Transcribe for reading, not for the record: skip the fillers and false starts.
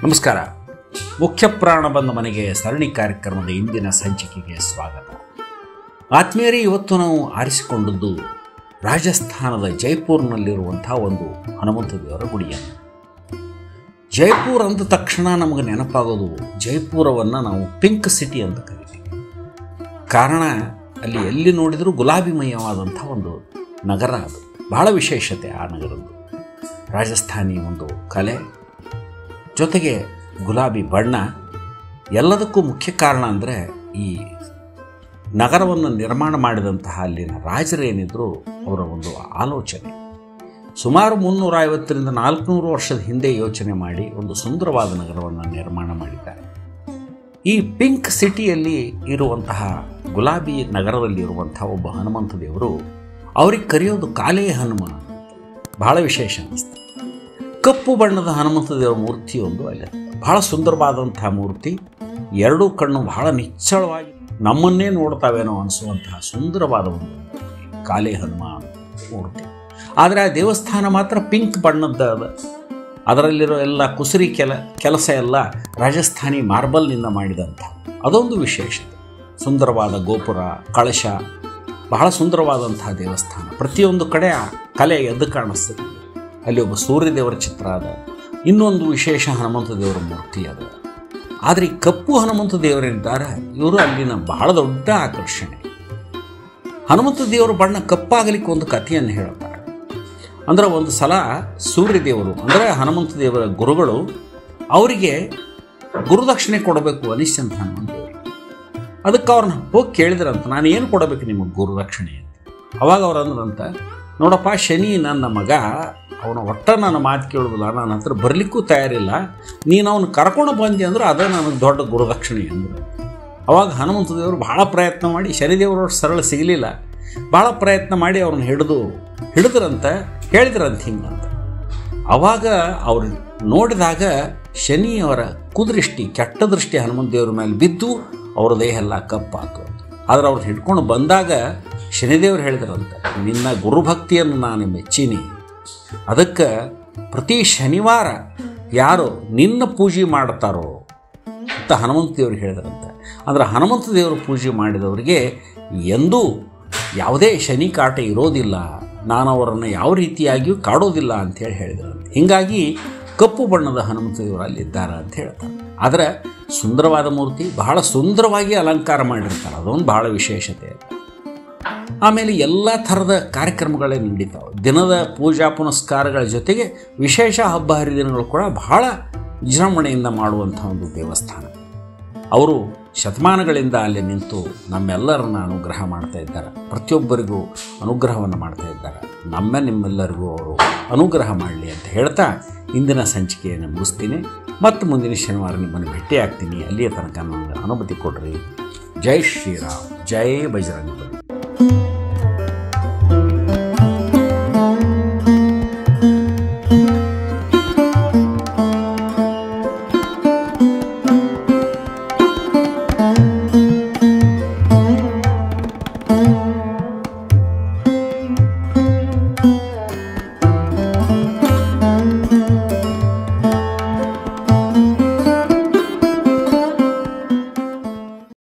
ನಮಸ್ಕಾರ. ಮುಖ್ಯ ಪ್ರಾಣ ಬಂದ ಮನೆಗೆ ಸರಣಿ ಕಾರ್ಯಕ್ರಮದ ಇಂದಿನ ಸಂಚಿಕೆಗೆ ಸ್ವಾಗತ. ಆತ್ಮೀಯರೇ, ಇವತ್ತು ನಾವು ಆರಿಸಿಕೊಂಡದ್ದು ರಾಜಸ್ಥಾನದ ಜೈಪುರ್ನಲ್ಲಿರುವಂಥ ಒಂದು ಹನುಮಂತ ದೇವರ ಗುಡಿಯನ್ನು. ಜೈಪುರ್ ಅಂದ ತಕ್ಷಣ ನಮಗೆ ನೆನಪಾಗೋದು ಜೈಪುರವನ್ನು ನಾವು ಪಿಂಕ್ ಸಿಟಿ ಅಂತ ಕರಿತೀವಿ. ಕಾರಣ ಅಲ್ಲಿ ಎಲ್ಲಿ ನೋಡಿದರೂ ಗುಲಾಬಿಮಯವಾದಂಥ ಒಂದು ನಗರ. ಅದು ಬಹಳ ವಿಶೇಷತೆ ಆ ನಗರದ್ದು. ರಾಜಸ್ಥಾನಿ ಒಂದು ಕಲೆ ಜೊತೆಗೆ ಗುಲಾಬಿ ಬಣ್ಣ. ಎಲ್ಲದಕ್ಕೂ ಮುಖ್ಯ ಕಾರಣ ಅಂದರೆ ಈ ನಗರವನ್ನು ನಿರ್ಮಾಣ ಮಾಡಿದಂತಹ ಅಲ್ಲಿನ ರಾಜರೇನಿದ್ರು ಅವರ ಒಂದು ಆಲೋಚನೆ. ಸುಮಾರು 350ರಿಂದ 400 ವರ್ಷದ ಹಿಂದೆ ಯೋಚನೆ ಮಾಡಿ ಒಂದು ಸುಂದರವಾದ ನಗರವನ್ನು ನಿರ್ಮಾಣ ಮಾಡಿದ್ದಾರೆ. ಈ ಪಿಂಕ್ ಸಿಟಿಯಲ್ಲಿ ಇರುವಂತಹ ಗುಲಾಬಿ ನಗರದಲ್ಲಿ ಇರುವಂತಹ ಒಬ್ಬ ಹನುಮಂತ ದೇವರು, ಅವ್ರಿಗೆ ಕರೆಯೋದು ಕಾಲೇ ಹನುಮ. ಬಹಳ ವಿಶೇಷ ಅನ್ನಿಸ್ತು. ಕಪ್ಪು ಬಣ್ಣದ ಹನುಮಂತ ದೇವರ ಮೂರ್ತಿ ಒಂದು ಅಲ್ಲಿ ಬಹಳ ಸುಂದರವಾದಂಥ ಮೂರ್ತಿ. ಎರಡೂ ಕಣ್ಣು ಬಹಳ ನಿಚ್ಚಳವಾಗಿ ನಮ್ಮನ್ನೇ ನೋಡ್ತಾವೇನೋ ಅನಿಸುವಂತಹ ಸುಂದರವಾದ ಒಂದು ಕಾಲೇ ಹನುಮ ಮೂರ್ತಿ. ಆದರೆ ಆ ದೇವಸ್ಥಾನ ಮಾತ್ರ ಪಿಂಕ್ ಬಣ್ಣದ ಅದ. ಅದರಲ್ಲಿರೋ ಎಲ್ಲ ಕುಸುರಿ ಕೆಲಸ ಎಲ್ಲ ರಾಜಸ್ಥಾನಿ ಮಾರ್ಬಲ್ನಿಂದ ಮಾಡಿದಂಥ ಅದೊಂದು ವಿಶೇಷತೆ. ಸುಂದರವಾದ ಗೋಪುರ, ಕಳಶ, ಬಹಳ ಸುಂದರವಾದಂತಹ ದೇವಸ್ಥಾನ. ಪ್ರತಿಯೊಂದು ಕಡೆ ಆ ಕಲೆ ಎದ್ದು ಕಾಣಿಸ್ತದೆ. ಅಲ್ಲಿ ಒಬ್ಬ ಸೂರ್ಯದೇವರ ಚಿತ್ರ ಅದ. ಇನ್ನೊಂದು ವಿಶೇಷ ಹನುಮಂತ ದೇವರ ಮೂರ್ತಿ ಅದ. ಆದರೆ ಈ ಕಪ್ಪು ಹನುಮಂತ ದೇವರಿದ್ದಾರೆ, ಇವರು ಅಲ್ಲಿನ ಬಹಳ ದೊಡ್ಡ ಆಕರ್ಷಣೆ. ಹನುಮಂತ ದೇವರ ಬಣ್ಣ ಕಪ್ಪಾಗಲಿಕ್ಕೆ ಒಂದು ಕಥೆಯನ್ನು ಹೇಳ್ತಾರೆ. ಅಂದರೆ ಒಂದು ಸಲ ಸೂರ್ಯದೇವರು ಅಂದರೆ ಹನುಮಂತ ದೇವರ ಗುರುಗಳು ಅವರಿಗೆ ಗುರುದಕ್ಷಿಣೆ ಕೊಡಬೇಕು ಅನಿಶ್ಚಂತ ಹನುಮಂತ ದೇವರು. ಅದಕ್ಕೆ ಅವ್ರನ್ನ ಹೋಗಿ ಕೇಳಿದ್ರಂತ, ನಾನು ಏನು ಕೊಡಬೇಕು ನಿಮಗೆ ಗುರುದಕ್ಷಿಣೆ ಅಂತ. ಅವಾಗ ಅವ್ರು ಅಂದ್ರಂತ, ನೋಡಪ್ಪ, ಶನಿ ನನ್ನ ಮಗ, ಅವನ ಒಟ್ಟ ನನ್ನ ಮಾತು ಕೇಳೋದಿಲ್ಲ, ನನ್ನ ಹತ್ರ ಬರಲಿಕ್ಕೂ ತಯಾರಿಲ್ಲ, ನೀನು ಅವನು ಕರ್ಕೊಂಡು ಬಂದಿ ಅಂದ್ರೆ ಅದೇ ನನಗೆ ದೊಡ್ಡ ಗುರುದಕ್ಷಿಣೆ ಅಂದರು. ಅವಾಗ ಹನುಮಂತ ದೇವರು ಭಾಳ ಪ್ರಯತ್ನ ಮಾಡಿ, ಶನಿದೇವರು ಸರಳ ಸಿಗಲಿಲ್ಲ, ಭಾಳ ಪ್ರಯತ್ನ ಮಾಡಿ ಅವ್ರನ್ನ ಹಿಡಿದ್ರಂತ ಹೇಳಿದ್ರಂತ ಹಿಂಗಂತ. ಅವಾಗ ಅವ್ರು ನೋಡಿದಾಗ ಶನಿಯವರ ಕುದೃಷ್ಟಿ, ಕೆಟ್ಟ ದೃಷ್ಟಿ ಹನುಮಂತ ದೇವ್ರ ಮೇಲೆ ಬಿದ್ದು ಅವ್ರ ದೇಹ ಎಲ್ಲ ಕಪ್ಪಾತು. ಆದರೆ ಅವ್ರನ್ನ ಹಿಡ್ಕೊಂಡು ಬಂದಾಗ ಶನಿದೇವರು ಹೇಳಿದ್ರಂತ, ನಿನ್ನ ಗುರುಭಕ್ತಿಯನ್ನು ನಾನು ಮೆಚ್ಚೀನಿ, ಅದಕ್ಕೆ ಪ್ರತಿ ಶನಿವಾರ ಯಾರು ನಿನ್ನ ಪೂಜೆ ಮಾಡ್ತಾರೋ ಅಂತ ಹನುಮಂತ ದೇವರು ಹೇಳಿದ್ರಂತೆ. ಅಂದರೆ ಹನುಮಂತ ದೇವರು ಪೂಜೆ ಮಾಡಿದವರಿಗೆ ಎಂದೂ ಯಾವುದೇ ಶನಿ ಕಾಟ ಇರೋದಿಲ್ಲ, ನಾನು ಅವರನ್ನು ಯಾವ ರೀತಿಯಾಗಿಯೂ ಕಾಡೋದಿಲ್ಲ ಅಂಥೇಳಿ ಹೇಳಿದ್ರಂತೆ. ಹೀಗಾಗಿ ಕಪ್ಪು ಬಣ್ಣದ ಹನುಮಂತ ದೇವರು ಅಲ್ಲಿದ್ದಾರೆ ಅಂತ ಹೇಳ್ತಾರೆ. ಆದರೆ ಸುಂದರವಾದ ಮೂರ್ತಿ, ಬಹಳ ಸುಂದರವಾಗಿ ಅಲಂಕಾರ ಮಾಡಿರ್ತಾರೆ, ಅದೊಂದು ಬಹಳ ವಿಶೇಷತೆ. ಆಮೇಲೆ ಎಲ್ಲ ಥರದ ಕಾರ್ಯಕ್ರಮಗಳೇ ನಡೀತಾವೆ. ದಿನದ ಪೂಜಾ ಪುನಸ್ಕಾರಗಳ ಜೊತೆಗೆ ವಿಶೇಷ ಹಬ್ಬ ಹರಿದಿನಗಳು ಕೂಡ ಬಹಳ ವಿಜೃಂಭಣೆಯಿಂದ ಮಾಡುವಂಥ ಒಂದು ದೇವಸ್ಥಾನ. ಅವರು ಶತಮಾನಗಳಿಂದ ಅಲ್ಲಿ ನಿಂತು ನಮ್ಮೆಲ್ಲರನ್ನ ಅನುಗ್ರಹ ಮಾಡ್ತಾ ಇದ್ದಾರೆ. ಪ್ರತಿಯೊಬ್ಬರಿಗೂ ಅನುಗ್ರಹವನ್ನು ಮಾಡ್ತಾ ಇದ್ದಾರೆ. ನಿಮ್ಮೆಲ್ಲರಿಗೂ ಅವರು ಅನುಗ್ರಹ ಮಾಡಲಿ ಅಂತ ಹೇಳ್ತಾ ಇಂದಿನ ಸಂಚಿಕೆಯನ್ನು ಮುಗಿಸ್ತೀನಿ. ಮತ್ತು ಮುಂದಿನ ಶನಿವಾರ ನಿಮ್ಮನ್ನು ಭೇಟಿ ಆಗ್ತೀನಿ. ಅಲ್ಲಿಯ ತನಕ ನನಗೆ ಅನುಮತಿ ಕೊಡ್ರಿ. ಜೈ ಶ್ರೀರಾಮ್, ಜೈ ಬಜರಂಗಬಲಿ.